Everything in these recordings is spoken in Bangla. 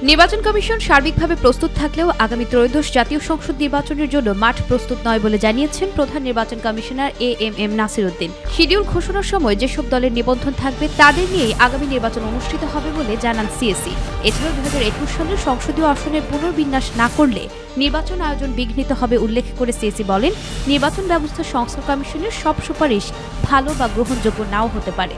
নির্বাচন কমিশন সার্বিকভাবে প্রস্তুত থাকলেও আগামী ত্রয়োদশ জাতীয় সংসদ নির্বাচনের জন্য মাঠ প্রস্তুত নয় বলে জানিয়েছেন প্রধান নির্বাচন commissioner AMM Nasir Uddin. Schedule ঘোষণার সময় যেসব দলের নিবন্ধন থাকবে তাদের নিয়েই আগামী নির্বাচন অনুষ্ঠিত হবে বলে জানান সিএসি। এছাড়াও 2021 সালের সংসদীয় আসনের পুনর্বিন্যাস না করলে নির্বাচন আয়োজন বিঘ্নিত হবে উল্লেখ করে সিএসি বলেন, নির্বাচন ব্যবস্থা সংস্কার কমিশনের সব সুপারিশ ভালো বা গ্রহণযোগ্য নাও হতে পারে।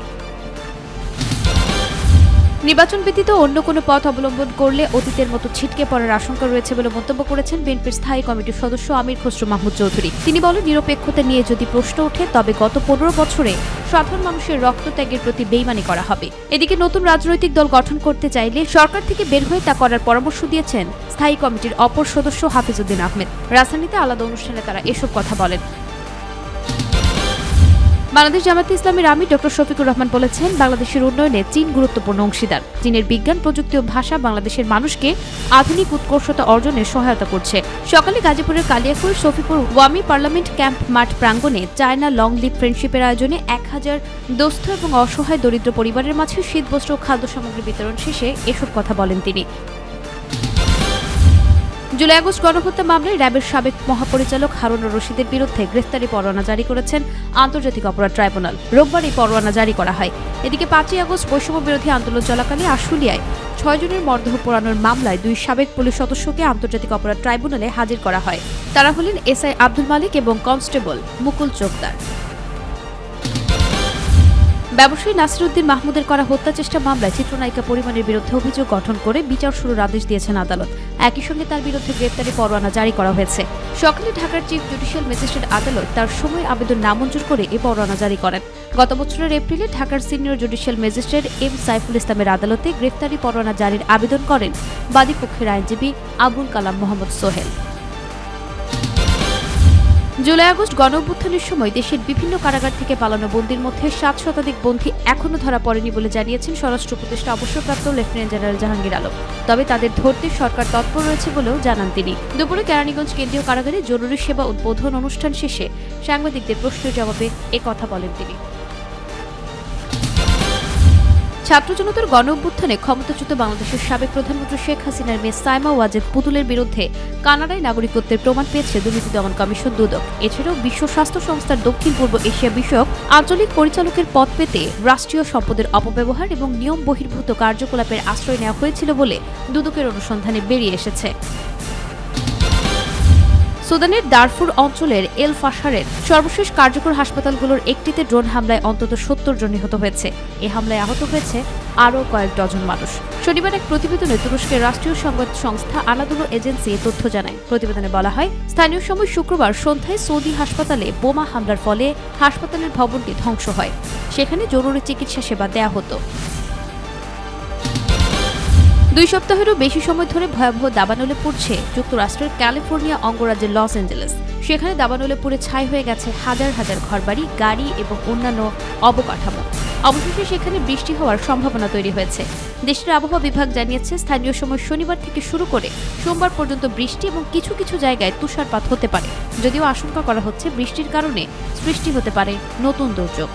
নির্বাচন ব্যতীত অন্য কোনো পথ অবলম্বন করলে অতীতের মতো ছিটকে পড়ার আশঙ্কা রয়েছে বলে মন্তব্য করেছেন বিএনপির স্থায়ী কমিটির সদস্য আমির খসরু মাহমুদ চৌধুরী। তিনি বলেন, নিরপেক্ষতা নিয়ে যদি প্রশ্ন ওঠে তবে গত 15 বছরে সাধারণ মানুষের রক্তত্যাগের প্রতি বেইমানি করা হবে। এদিকে নতুন রাজনৈতিক দল গঠন করতে চাইলে সরকার থেকে বের হয়ে তা করার পরামর্শ দিয়েছেন স্থায়ী কমিটির অপর সদস্য হাফিজউদ্দিন আহমেদ। রাজধানীতে আলাদা অনুষ্ঠানে তারা এসব কথা বলেন। বাংলাদেশ জামায়াতে ইসলামীর আমির ডক্টর শফিকুর রহমান বলেছেন, বাংলাদেশের উন্নয়নে চীন গুরুত্বপূর্ণ অংশীদার। চীনের বিজ্ঞান, প্রযুক্তি ও ভাষা বাংলাদেশের মানুষকে আধুনিক উৎকর্ষতা অর্জনে সহায়তা করছে। সকালে গাজীপুরের কালিয়াকৈর শফিপুর ওয়ামি পার্লামেন্ট ক্যাম্প মাঠ প্রাঙ্গণে চায়না লং লিভ ফ্রেন্ডশিপের আয়োজনে 1000 দুস্থ এবং অসহায় দরিদ্র পরিবারের মাঝে শীতবস্ত্র ও খাদ্য সামগ্রী বিতরণ শেষে এসব কথা বলেন তিনি। জুলাই আগস্ট গণহত্যা মামলায় র্যাবের সাবেক মহাপরিচালক হারুনুর রশিদের বিরুদ্ধে গ্রেফতারি পরোয়ানা জারি করেছেন আন্তর্জাতিক অপরাধ ট্রাইব্যুনাল। রোববার এই পরোয়ানা জারি করা হয়। এদিকে 5 আগস্ট বৈষম্য বিরোধী আন্দোলন চলাকালে আশুলিয়ায় 6 জনের মরদেহ পোড়ানোর মামলায় 2 সাবেক পুলিশ সদস্যকে আন্তর্জাতিক অপরাধ ট্রাইব্যুনালে হাজির করা হয়। তারা হলেন এসআই আব্দুল মালিক এবং কনস্টেবল মুকুল চোকদার। ব্যবসায়ী নাসির উদ্দিন মাহমুদের করা হত্যা চেষ্টা মামলায় চিত্রনায়িকা পরিমণের বিরুদ্ধে অভিযোগ গঠন করে বিচার শুরুর আদেশ দিয়েছেন আদালত। একই সঙ্গে তার বিরুদ্ধে গ্রেপ্তারি পরোয়ানা জারি করা হয়েছে। সকালে ঢাকার চিফ জুডিশিয়াল ম্যাজিস্ট্রেট আদালত তার সময় আবেদন নামঞ্জুর করে এ পরোয়ানা জারি করেন। গত বছরের এপ্রিলে ঢাকার senior judicial magistrate M Saiful ইসলামের আদালতে গ্রেপ্তারি পরোয়ানা জারির আবেদন করেন বাদীপক্ষের আইনজীবী আবুল কালাম মোহাম্মদ সোহেল। জুলাই আগস্ট গণঅভ্যুত্থানের সময় দেশের বিভিন্ন কারাগার থেকে পালানো বন্দীর মধ্যে 7 শতাধিক বন্দী এখনও ধরা পড়েনি বলে জানিয়েছেন স্বরাষ্ট্র উপদেষ্টা অবসরপ্রাপ্ত লেফটেন্যান্ট জেনারেল জাহাঙ্গীর আলম। তবে তাদের ধরতে সরকার তৎপর রয়েছে বলেও জানান তিনি। দুপুরে কেরানীগঞ্জ কেন্দ্রীয় কারাগারে জরুরি সেবা উদ্বোধন অনুষ্ঠান শেষে সাংবাদিকদের প্রশ্নের জবাবে একথা বলেন তিনি। ছাত্র জনতার গণঅভ্যুত্থানে ক্ষমতাচ্যুত বাংলাদেশের সাবেক প্রধানমন্ত্রী শেখ হাসিনার মেয়ে সাইমা ওয়াজেদ পুতুলের বিরুদ্ধে কানাডায় নাগরিকত্বের প্রমাণ পেয়েছে দুর্নীতি দমন কমিশন দুদক। এছাড়াও বিশ্ব স্বাস্থ্য সংস্থার দক্ষিণ পূর্ব এশিয়া বিষয়ক আঞ্চলিক পরিচালকের পদ পেতে রাষ্ট্রীয় সম্পদের অপব্যবহার এবং নিয়ম বহির্ভূত কার্যকলাপের আশ্রয় নেওয়া হয়েছিল বলে দুদকের অনুসন্ধানে বেরিয়ে এসেছে। সুদানের দারফুর অঞ্চলের এল ফাশারের সর্বশেষ কার্যকর হাসপাতালগুলোর একটিতে ড্রোন হামলায় অন্তত 70 জন নিহত হয়েছে। এ হামলায় আহত হয়েছে আরও কয়েক ডজন মানুষ। শনিবার এক প্রতিবেদনে তুরস্কের রাষ্ট্রীয় সংবাদ সংস্থা আনাদোলো এজেন্সি এ তথ্য জানায়। প্রতিবেদনে বলা হয়, স্থানীয় সময় শুক্রবার সন্ধ্যায় সৌদি হাসপাতালে বোমা হামলার ফলে হাসপাতালের ভবনটি ধ্বংস হয়। সেখানে জরুরি চিকিৎসা সেবা দেয়া হতো। 2 সপ্তাহেরও বেশি সময় ধরে ভয়াবহ দাবানলে পড়ছে যুক্তরাষ্ট্রের ক্যালিফোর্নিয়া অঙ্গরাজ্যের লস অ্যাঞ্জেলেস। সেখানে দাবানলে পুড়ে ছাই হয়ে গেছে হাজার হাজার ঘরবাড়ি, গাড়ি এবং অন্যান্য অবকাঠামো। অবশেষে সেখানে বৃষ্টি হওয়ার সম্ভাবনা তৈরি হয়েছে। দেশের আবহাওয়া বিভাগ জানিয়েছে, স্থানীয় সময় শনিবার থেকে শুরু করে সোমবার পর্যন্ত বৃষ্টি এবং কিছু কিছু জায়গায় তুষারপাত হতে পারে। যদিও আশঙ্কা করা হচ্ছে বৃষ্টির কারণে সৃষ্টি হতে পারে নতুন দুর্যোগ।